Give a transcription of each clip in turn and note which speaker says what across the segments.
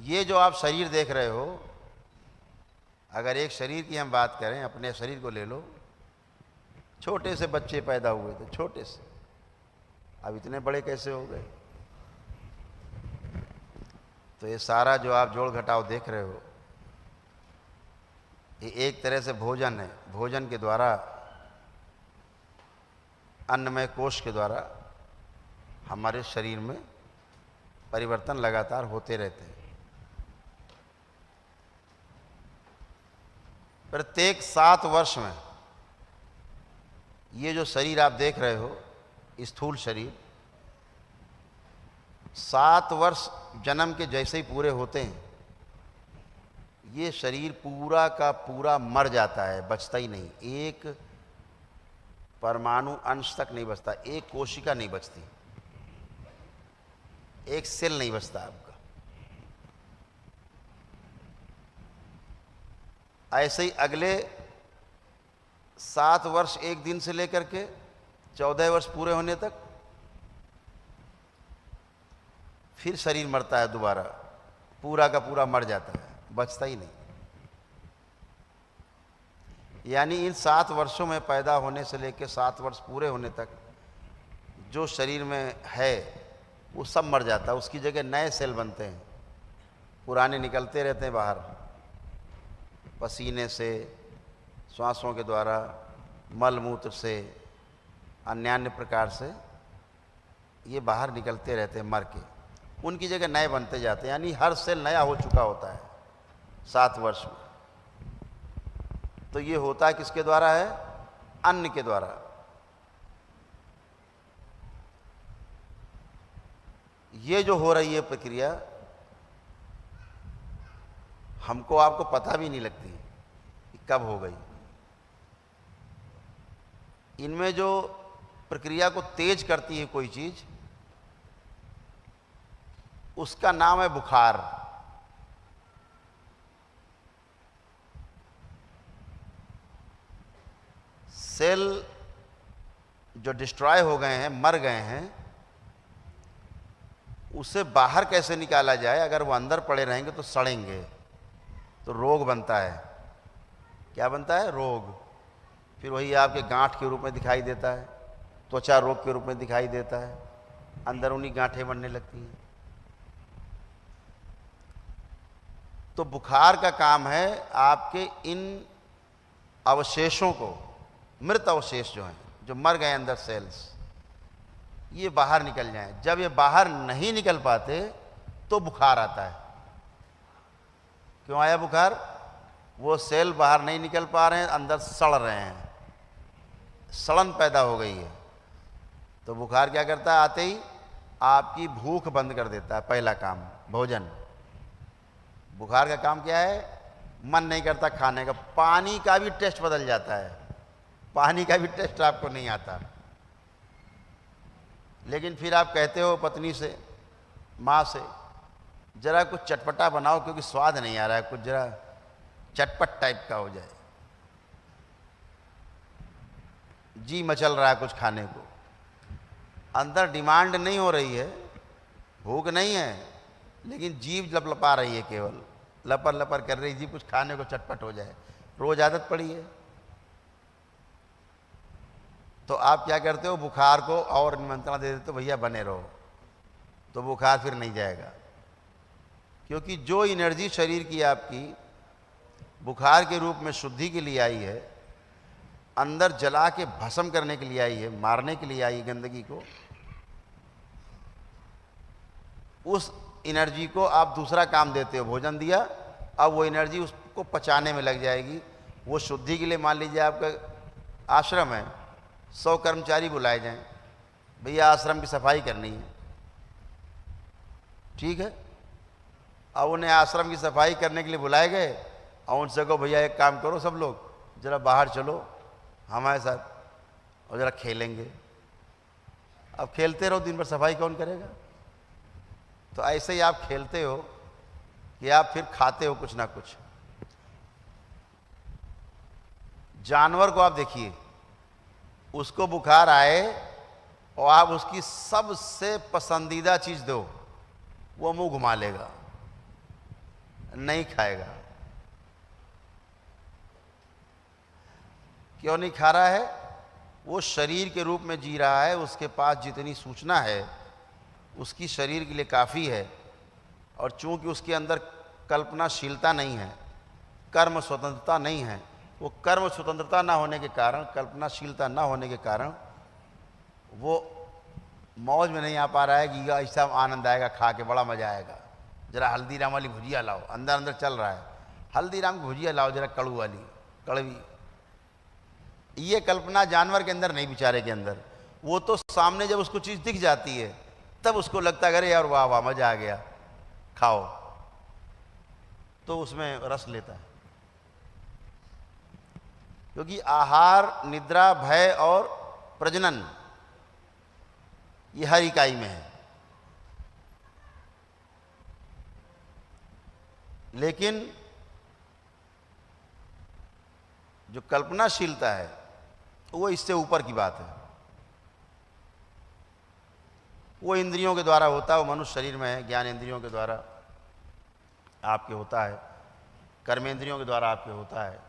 Speaker 1: ये जो आप शरीर देख रहे हो, अगर एक शरीर की हम बात करें, अपने शरीर को ले लो, छोटे से बच्चे पैदा हुए थे, छोटे से, अब इतने बड़े कैसे हो गए? तो ये सारा जो आप जोड़ घटाव देख रहे हो, ये एक तरह से भोजन है। भोजन के द्वारा, अन्नमय कोश के द्वारा हमारे शरीर में परिवर्तन लगातार होते रहते हैं। प्रत्येक 7 वर्ष में ये जो शरीर आप देख रहे हो, स्थूल शरीर, 7 वर्ष जन्म के जैसे ही पूरे होते हैं, ये शरीर पूरा का पूरा मर जाता है, बचता ही नहीं। एक परमाणु अंश तक नहीं बचता, एक कोशिका नहीं बचती, एक सेल नहीं बचता आपका। ऐसे ही अगले 7 वर्ष 1 दिन से लेकर के 14 वर्ष पूरे होने तक फिर शरीर मरता है दोबारा, पूरा का पूरा मर जाता है, बचता ही नहीं। यानी इन 7 वर्षों में पैदा होने से लेकर 7 वर्ष पूरे होने तक जो शरीर में है वो सब मर जाता है, उसकी जगह नए सेल बनते हैं, पुराने निकलते रहते हैं बाहर, पसीने से, श्वासों के द्वारा, मल मूत्र से, अन्य प्रकार से ये बाहर निकलते रहते हैं मर के, उनकी जगह नए बनते जाते हैं। यानी हर सेल नया हो चुका होता है 7 वर्ष में। तो ये होता है किसके द्वारा है? अन्न के द्वारा। ये जो हो रही है प्रक्रिया, हमको आपको पता भी नहीं लगती कि कब हो गई। इनमें जो प्रक्रिया को तेज करती है कोई चीज, उसका नाम है बुखार। सेल जो डिस्ट्रॉय हो गए हैं, मर गए हैं, उसे बाहर कैसे निकाला जाए? अगर वो अंदर पड़े रहेंगे तो सड़ेंगे, तो रोग बनता है। क्या बनता है? रोग। फिर वही आपके गांठ के रूप में दिखाई देता है, त्वचा रोग के रूप में दिखाई देता है, अंदर उन्हीं गांठें बनने लगती हैं। तो बुखार का काम है आपके इन अवशेषों को, मृत अवशेष जो हैं, जो मर गए अंदर सेल्स, ये बाहर निकल जाएं। जब ये बाहर नहीं निकल पाते तो बुखार आता है। क्यों आया बुखार? वो सेल बाहर नहीं निकल पा रहे हैं, अंदर सड़ रहे हैं, सड़न पैदा हो गई है। तो बुखार क्या करता है? आते ही आपकी भूख बंद कर देता है। पहला काम भोजन। बुखार का काम क्या है? मन नहीं करता खाने का, पानी का भी टेस्ट बदल जाता है, पानी का भी टेस्ट आपको नहीं आता। लेकिन फिर आप कहते हो पत्नी से, माँ से, जरा कुछ चटपटा बनाओ क्योंकि स्वाद नहीं आ रहा है, कुछ जरा चटपट टाइप का हो जाए, जी मचल रहा है कुछ खाने को। अंदर डिमांड नहीं हो रही है, भूख नहीं है, लेकिन जीभ लपलपा रही है, केवल लपर लपर कर रही जी, कुछ खाने को चटपट हो जाए, रोज आदत पड़ी है। तो आप क्या करते हो? बुखार को और निमंत्रण दे देते हो, भैया बने रहो, तो बुखार फिर नहीं जाएगा। क्योंकि जो एनर्जी शरीर की आपकी बुखार के रूप में शुद्धि के लिए आई है, अंदर जला के भस्म करने के लिए आई है, मारने के लिए आई है गंदगी को, उस एनर्जी को आप दूसरा काम देते हो, भोजन दिया, अब वो एनर्जी उसको पचाने में लग जाएगी। वो शुद्धि के लिए, मान लीजिए आपका आश्रम है, 100 कर्मचारी बुलाए जाएं, भैया आश्रम की सफाई करनी है, ठीक है। अब उन्हें आश्रम की सफाई करने के लिए बुलाए गए और उनसे कहो भैया एक काम करो, सब लोग जरा बाहर चलो हमारे साथ और जरा खेलेंगे। अब खेलते रहो दिन भर, सफाई कौन करेगा? तो ऐसे ही आप खेलते हो कि आप फिर खाते हो कुछ ना कुछ। जानवर को आप देखिए, उसको बुखार आए और आप उसकी सबसे पसंदीदा चीज दो, वो मुंह घुमा लेगा, नहीं खाएगा। क्यों नहीं खा रहा है? वो शरीर के रूप में जी रहा है, उसके पास जितनी सूचना है उसकी शरीर के लिए काफ़ी है, और चूंकि उसके अंदर कल्पनाशीलता नहीं है, कर्म स्वतंत्रता नहीं है, वो कर्म स्वतंत्रता ना होने के कारण, कल्पनाशीलता ना होने के कारण वो मौज में नहीं आ पा रहा है कि ऐसा आनंद आएगा, खा के बड़ा मज़ा आएगा, जरा हल्दीराम वाली भुजिया लाओ। अंदर अंदर चल रहा है, हल्दीराम की भुजिया लाओ जरा, कड़ू वाली, कड़वी। ये कल्पना जानवर के अंदर नहीं, बेचारे के अंदर। वो तो सामने जब उसको चीज़ दिख जाती है तब उसको लगता है अरे यार वाह वाह मज़ा आ गया, खाओ, तो उसमें रस लेता है। क्योंकि आहार, निद्रा, भय और प्रजनन ये हर इकाई में है। लेकिन जो कल्पनाशीलता है वो इससे ऊपर की बात है। वो इंद्रियों के द्वारा होता है, वो मनुष्य शरीर में है, ज्ञान इंद्रियों के द्वारा आपके होता है, कर्मेंद्रियों के द्वारा आपके होता है,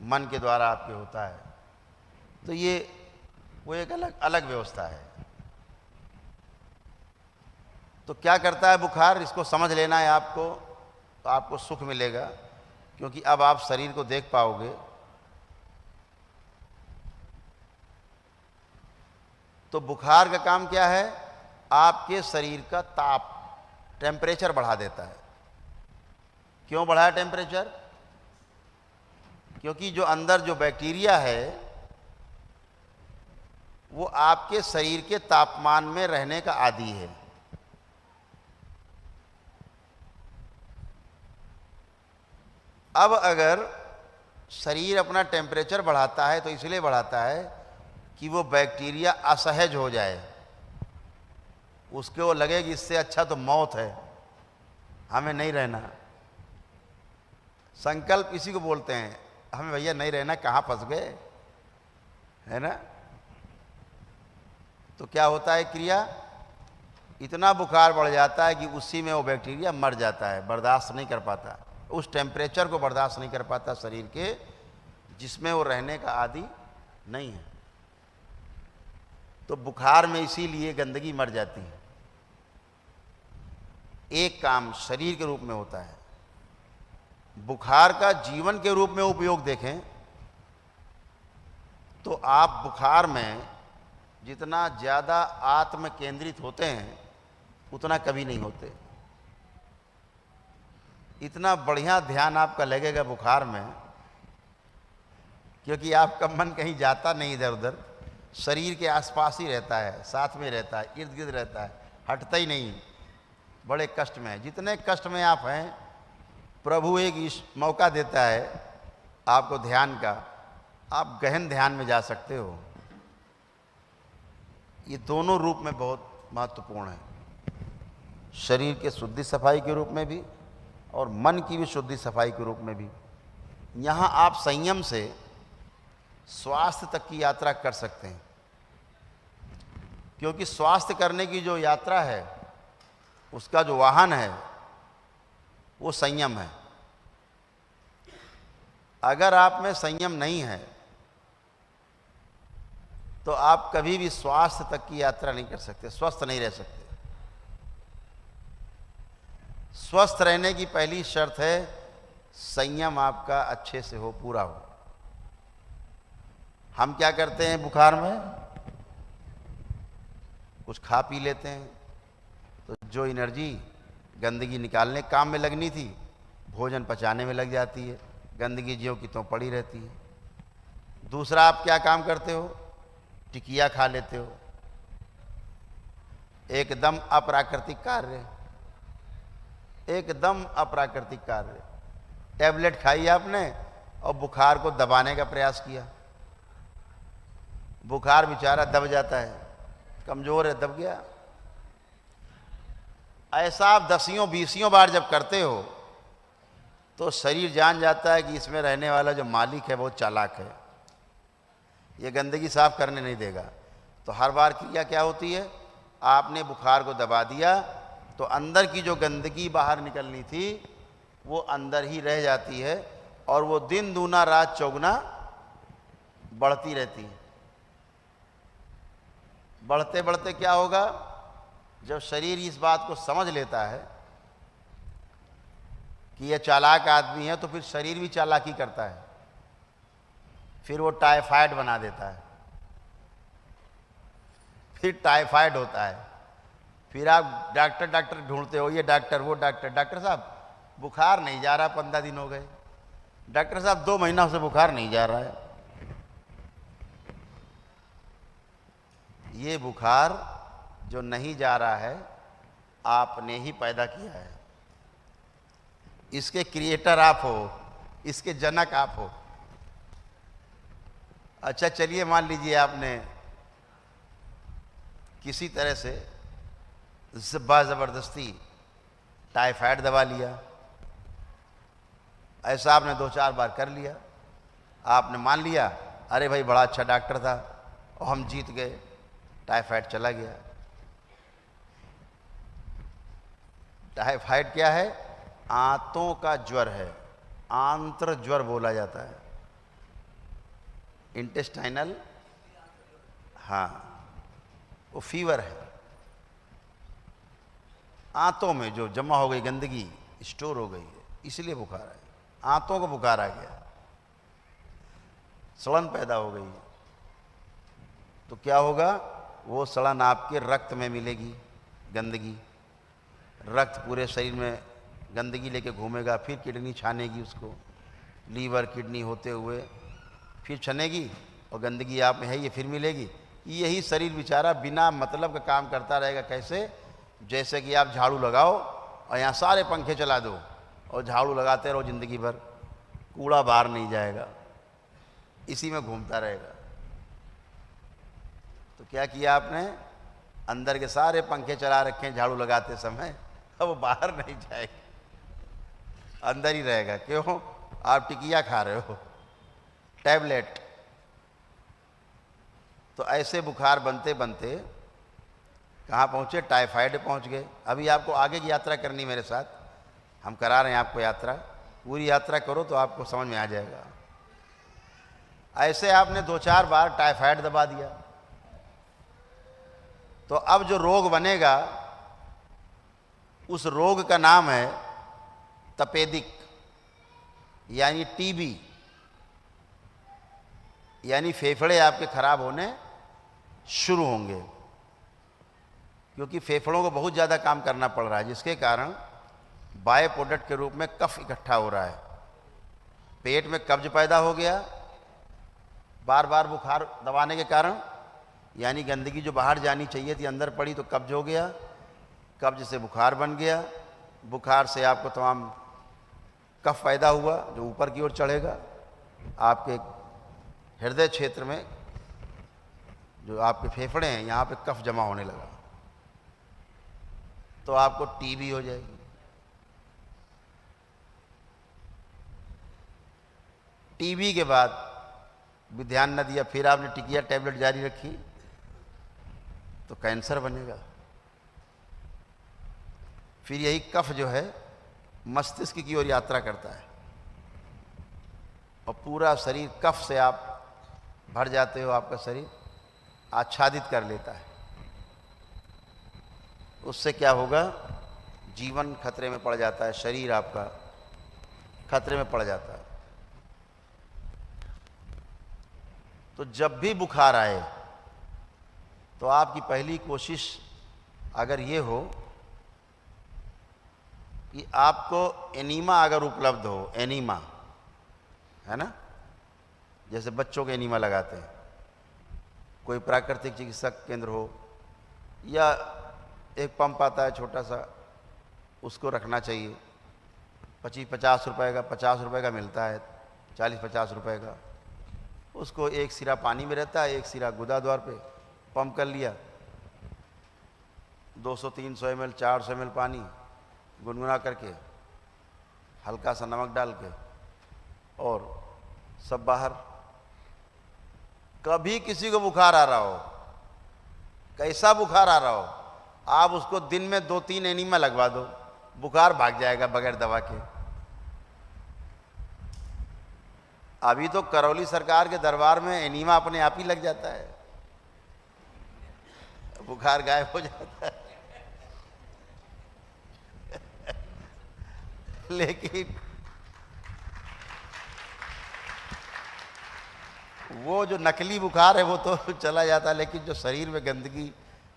Speaker 1: मन के द्वारा आपके होता है। तो ये वो एक अलग अलग व्यवस्था है। तो क्या करता है बुखार, इसको समझ लेना है आपको, तो आपको सुख मिलेगा, क्योंकि अब आप शरीर को देख पाओगे। तो बुखार का काम क्या है? आपके शरीर का ताप, टेम्परेचर बढ़ा देता है। क्यों बढ़ाया टेम्परेचर? क्योंकि जो अंदर जो बैक्टीरिया है वो आपके शरीर के तापमान में रहने का आदी है। अब अगर शरीर अपना टेम्परेचर बढ़ाता है तो इसलिए बढ़ाता है कि वो बैक्टीरिया असहज हो जाए, उसके वो लगे कि इससे अच्छा तो मौत है, हमें नहीं रहना। संकल्प इसी को बोलते हैं, हमें भैया नहीं रहना, कहाँ फंस गए, है ना। तो क्या होता है क्रिया, इतना बुखार बढ़ जाता है कि उसी में वो बैक्टीरिया मर जाता है, बर्दाश्त नहीं कर पाता, उस टेम्परेचर को बर्दाश्त नहीं कर पाता शरीर के, जिसमें वो रहने का आदी नहीं है। तो बुखार में इसीलिए गंदगी मर जाती है। एक काम शरीर के रूप में होता है। बुखार का जीवन के रूप में उपयोग देखें तो आप बुखार में जितना ज़्यादा आत्म केंद्रित होते हैं उतना कभी नहीं होते। इतना बढ़िया ध्यान आपका लगेगा बुखार में, क्योंकि आपका मन कहीं जाता नहीं इधर उधर, शरीर के आसपास ही रहता है, साथ में रहता है, इर्द गिर्द रहता है, हटता ही नहीं। बड़े कष्ट में है, जितने कष्ट में आप हैं, प्रभु एक मौका देता है आपको ध्यान का, आप गहन ध्यान में जा सकते हो। ये दोनों रूप में बहुत महत्वपूर्ण है, शरीर के शुद्धि सफाई के रूप में भी और मन की भी शुद्धि सफाई के रूप में भी। यहाँ आप संयम से स्वास्थ्य तक की यात्रा कर सकते हैं, क्योंकि स्वास्थ्य करने की जो यात्रा है उसका जो वाहन है वो संयम है। अगर आप में संयम नहीं है तो आप कभी भी स्वास्थ्य तक की यात्रा नहीं कर सकते, स्वस्थ नहीं रह सकते। स्वस्थ रहने की पहली शर्त है संयम आपका अच्छे से हो, पूरा हो। हम क्या करते हैं बुखार में, कुछ खा पी लेते हैं, तो जो एनर्जी गंदगी निकालने काम में लगनी थी भोजन पचाने में लग जाती है, गंदगी ज्यों की त्यों पड़ी रहती है। दूसरा आप क्या काम करते हो, टिकिया खा लेते हो, एकदम अप्राकृतिक कार्य, एकदम अप्राकृतिक कार्य। टैबलेट खाई आपने और बुखार को दबाने का प्रयास किया, बुखार बेचारा दब जाता है, कमजोर है, दब गया। ऐसा आप 10-20 बार जब करते हो तो शरीर जान जाता है कि इसमें रहने वाला जो मालिक है बहुत चालाक है, ये गंदगी साफ करने नहीं देगा। तो हर बार क्रिया क्या होती है, आपने बुखार को दबा दिया तो अंदर की जो गंदगी बाहर निकलनी थी वो अंदर ही रह जाती है और वो दिन दूना रात चौगुना बढ़ती रहती है। बढ़ते बढ़ते क्या होगा, जब शरीर इस बात को समझ लेता है कि यह चालाक आदमी है, तो फिर शरीर भी चालाकी करता है, फिर वो टाइफाइड बना देता है, फिर टाइफाइड होता है, फिर आप डॉक्टर डॉक्टर ढूंढते हो, ये डॉक्टर वो डॉक्टर, डॉक्टर साहब बुखार नहीं जा रहा, 15 दिन हो गए, डॉक्टर साहब 2 महीना से बुखार नहीं जा रहा है। ये बुखार जो नहीं जा रहा है आपने ही पैदा किया है, इसके क्रिएटर आप हो, इसके जनक आप हो। अच्छा चलिए मान लीजिए आपने किसी तरह से ज़बरदस्ती टाइफाइड दवा लिया, ऐसा आपने 2-4 बार कर लिया, आपने मान लिया अरे भाई बड़ा अच्छा डॉक्टर था और हम जीत गए, टाइफाइड चला गया। टाइफाइड क्या है, आंतों का ज्वर है, आंत्र ज्वर बोला जाता है, इंटेस्टाइनल, हाँ वो फीवर है, आंतों में जो जमा हो गई गंदगी स्टोर हो गई है, इसलिए बुखार है, आंतों को बुखार आ गया, सड़न पैदा हो गई। तो क्या होगा, वो सड़न आपके रक्त में मिलेगी, गंदगी, रक्त पूरे शरीर में गंदगी लेके घूमेगा, फिर किडनी छानेगी उसको, लीवर किडनी होते हुए फिर छनेगी और गंदगी आप में है ये फिर मिलेगी। यही शरीर बेचारा बिना मतलब का काम करता रहेगा। कैसे, जैसे कि आप झाड़ू लगाओ और यहाँ सारे पंखे चला दो और झाड़ू लगाते रहो ज़िंदगी भर, कूड़ा बाहर नहीं जाएगा, इसी में घूमता रहेगा। तो क्या किया आपने, अंदर के सारे पंखे चला रखे हैं झाड़ू लगाते समय, अब वो बाहर नहीं जाएगा, अंदर ही रहेगा। क्यों, आप टिकिया खा रहे हो, टैबलेट। तो ऐसे बुखार बनते बनते कहाँ पहुँचे, टाइफाइड पहुँच गए। अभी आपको आगे की यात्रा करनी मेरे साथ, हम करा रहे हैं आपको यात्रा, पूरी यात्रा करो तो आपको समझ में आ जाएगा। ऐसे आपने 2-4 बार टाइफाइड दबा दिया, तो अब जो रोग बनेगा उस रोग का नाम है तपेदिक, यानी टीबी, यानी फेफड़े आपके खराब होने शुरू होंगे, क्योंकि फेफड़ों को बहुत ज़्यादा काम करना पड़ रहा है, जिसके कारण बाय प्रोडक्ट के रूप में कफ इकट्ठा हो रहा है, पेट में कब्ज पैदा हो गया बार बार बुखार दबाने के कारण, यानी गंदगी जो बाहर जानी चाहिए थी अंदर पड़ी तो कब्ज हो गया, कब्ज से बुखार बन गया, बुखार से आपको तमाम कफ पैदा हुआ जो ऊपर की ओर चढ़ेगा, आपके हृदय क्षेत्र में जो आपके फेफड़े हैं यहाँ पे कफ जमा होने लगा, तो आपको टीबी हो जाएगी। टीबी के बाद भी ध्यान न दिया, फिर आपने टिकिया टैबलेट जारी रखी तो कैंसर बनेगा। फिर यही कफ जो है मस्तिष्क की ओर यात्रा करता है और पूरा शरीर कफ से आप भर जाते हो, आपका शरीर आच्छादित कर लेता है। उससे क्या होगा, जीवन खतरे में पड़ जाता है, शरीर आपका खतरे में पड़ जाता है। तो जब भी बुखार आए तो आपकी पहली कोशिश अगर ये हो कि आपको एनीमा अगर उपलब्ध हो, एनीमा है ना, जैसे बच्चों के एनीमा लगाते हैं, कोई प्राकृतिक चिकित्सक केंद्र हो या एक पंप आता है छोटा सा, उसको रखना चाहिए। 25-50 रुपए का, 50 रुपए का मिलता है, 40-50 रुपए का। उसको एक सिरा पानी में रहता है, एक सिरा गुदा द्वार पे पंप कर लिया, 200-300 ml 400 ml पानी गुनगुना करके हल्का सा नमक डाल के और सब बाहर। कभी किसी को बुखार आ रहा हो, कैसा बुखार आ रहा हो, आप उसको दिन में 2-3 एनीमा लगवा दो, बुखार भाग जाएगा बगैर दवा के। अभी तो करौली सरकार के दरबार में एनीमा अपने आप ही लग जाता है, बुखार गायब हो जाता है। लेकिन वो जो नकली बुखार है वो तो चला जाता है, लेकिन जो शरीर में गंदगी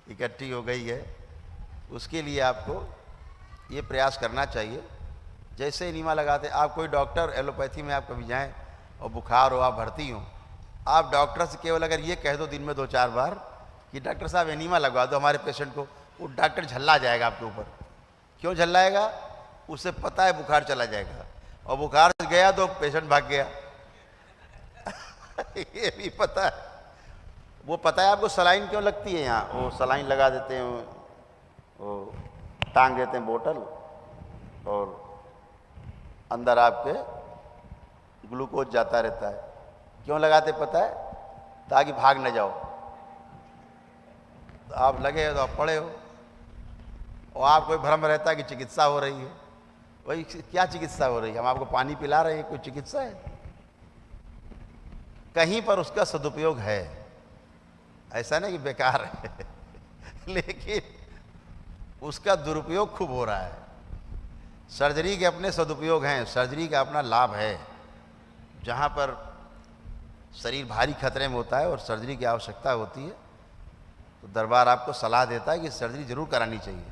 Speaker 1: इकट्ठी हो गई है उसके लिए आपको ये प्रयास करना चाहिए। जैसे एनीमा लगाते, आप कोई डॉक्टर एलोपैथी में आप कभी जाएं और बुखार हो, आप भर्ती हो, आप डॉक्टर से केवल अगर ये कह दो दिन में 2-4 बार कि डॉक्टर साहब एनीमा लगवा दो हमारे पेशेंट को, वो डॉक्टर झल्ला जाएगा आपके ऊपर। क्यों झल्लाएगा? उसे पता है बुखार चला जाएगा, और बुखार गया तो पेशेंट भाग गया। ये भी पता है। वो पता है आपको सलाइन क्यों लगती है यहाँ, वो सलाइन लगा देते हैं, वो टांग देते हैं बोतल, और अंदर आपके ग्लूकोज जाता रहता है। क्यों लगाते पता है? ताकि भाग न जाओ। तो आप लगे हो तो आप पड़े हो, और आपको भ्रम रहता है कि चिकित्सा हो रही है। वही क्या चिकित्सा हो रही है? हम आपको पानी पिला रहे हैं, कोई चिकित्सा है? कहीं पर उसका सदुपयोग है, ऐसा नहीं कि बेकार है। लेकिन उसका दुरुपयोग खूब हो रहा है। सर्जरी के अपने सदुपयोग हैं, सर्जरी का अपना लाभ है। जहाँ पर शरीर भारी खतरे में होता है और सर्जरी की आवश्यकता होती है, तो दरबार आपको सलाह देता है कि सर्जरी जरूर करानी चाहिए।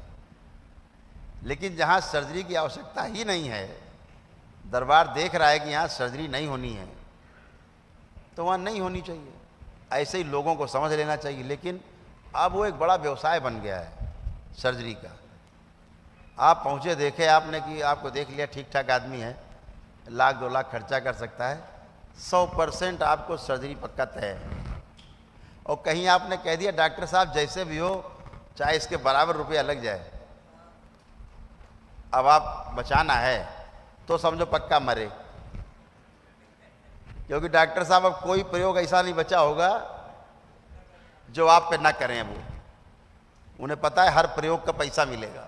Speaker 1: लेकिन जहाँ सर्जरी की आवश्यकता ही नहीं है, दरबार देख रहा है कि यहाँ सर्जरी नहीं होनी है, तो वहाँ नहीं होनी चाहिए। ऐसे ही लोगों को समझ लेना चाहिए। लेकिन अब वो एक बड़ा व्यवसाय बन गया है सर्जरी का। आप पहुँचे, देखे आपने कि आपको देख लिया ठीक ठाक आदमी है, 1-2 लाख खर्चा कर सकता है, 100% आपको सर्जरी पक्का तय है। और कहीं आपने कह दिया डॉक्टर साहब जैसे भी हो, चाहे इसके बराबर रुपया लग जाए, अब आप बचाना है, तो समझो पक्का मरे। क्योंकि डॉक्टर साहब अब कोई प्रयोग ऐसा नहीं बचा होगा जो आप पे ना करें। वो उन्हें पता है हर प्रयोग का पैसा मिलेगा।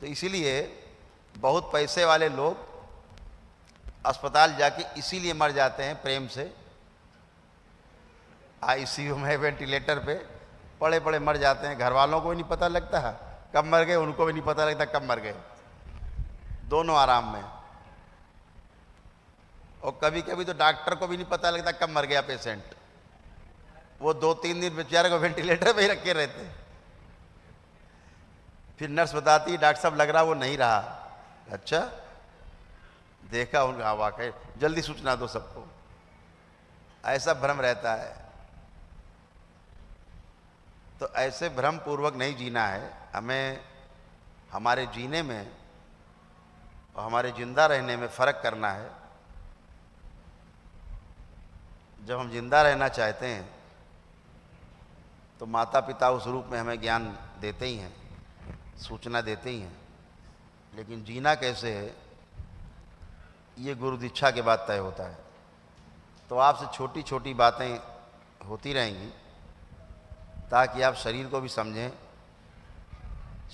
Speaker 1: तो इसीलिए बहुत पैसे वाले लोग अस्पताल जाके इसीलिए मर जाते हैं प्रेम से। आईसीयू में वेंटिलेटर पे पड़े पड़े मर जाते हैं। घर वालों को भी नहीं पता लगता कब मर गए, उनको भी नहीं पता लगता कब मर गए, दोनों आराम में। और कभी कभी तो डॉक्टर को भी नहीं पता लगता कब मर गया पेशेंट। वो 2-3 दिन बेचारे को वेंटिलेटर पे ही रखे रहते। फिर नर्स बताती है डॉक्टर साहब लग रहा वो नहीं रहा। अच्छा, देखा उनका वाकई, जल्दी सूचना दो सबको। ऐसा भ्रम रहता है। तो ऐसे भ्रम पूर्वक नहीं जीना है हमें। हमारे जीने में और हमारे जिंदा रहने में फ़र्क करना है। जब हम जिंदा रहना चाहते हैं तो माता पिता उस रूप में हमें ज्ञान देते ही हैं, सूचना देते ही हैं। लेकिन जीना कैसे है ये गुरु दीक्षा के बाद तय होता है। तो आपसे छोटी छोटी बातें होती रहेंगी ताकि आप शरीर को भी समझें।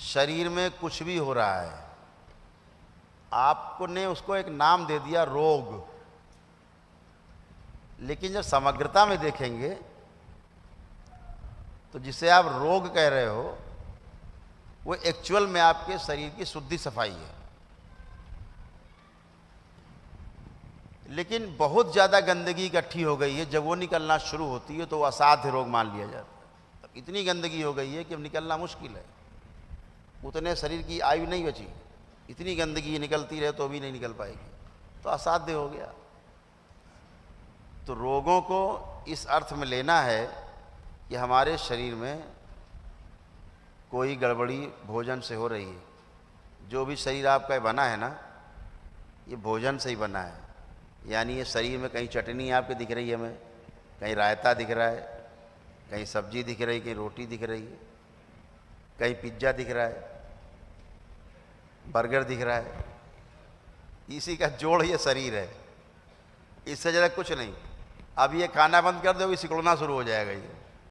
Speaker 1: शरीर में कुछ भी हो रहा है, आपने उसको एक नाम दे दिया रोग, लेकिन जब समग्रता में देखेंगे तो जिसे आप रोग कह रहे हो वो एक्चुअल में आपके शरीर की शुद्धि सफाई है। लेकिन बहुत ज़्यादा गंदगी इकट्ठी हो गई है, जब वो निकलना शुरू होती है तो वो असाध्य रोग मान लिया जाता है। तो इतनी गंदगी हो गई है कि अब निकलना मुश्किल है। उतने शरीर की आयु नहीं बची, इतनी गंदगी निकलती रहे तो भी नहीं निकल पाएगी, तो असाध्य हो गया। तो रोगों को इस अर्थ में लेना है कि हमारे शरीर में कोई गड़बड़ी भोजन से हो रही है। जो भी शरीर आपका बना है ना, ये भोजन से ही बना है। यानी ये शरीर में कहीं चटनी आपके दिख रही है, हमें कहीं रायता दिख रहा है, कहीं सब्जी दिख रही है, कहीं रोटी दिख रही है, कहीं पिज्ज़ा दिख रहा है, बर्गर दिख रहा है। इसी का जोड़ ये शरीर है, इससे ज़्यादा कुछ नहीं। अब ये खाना बंद कर दो, सिकुड़ना शुरू हो जाएगा ये।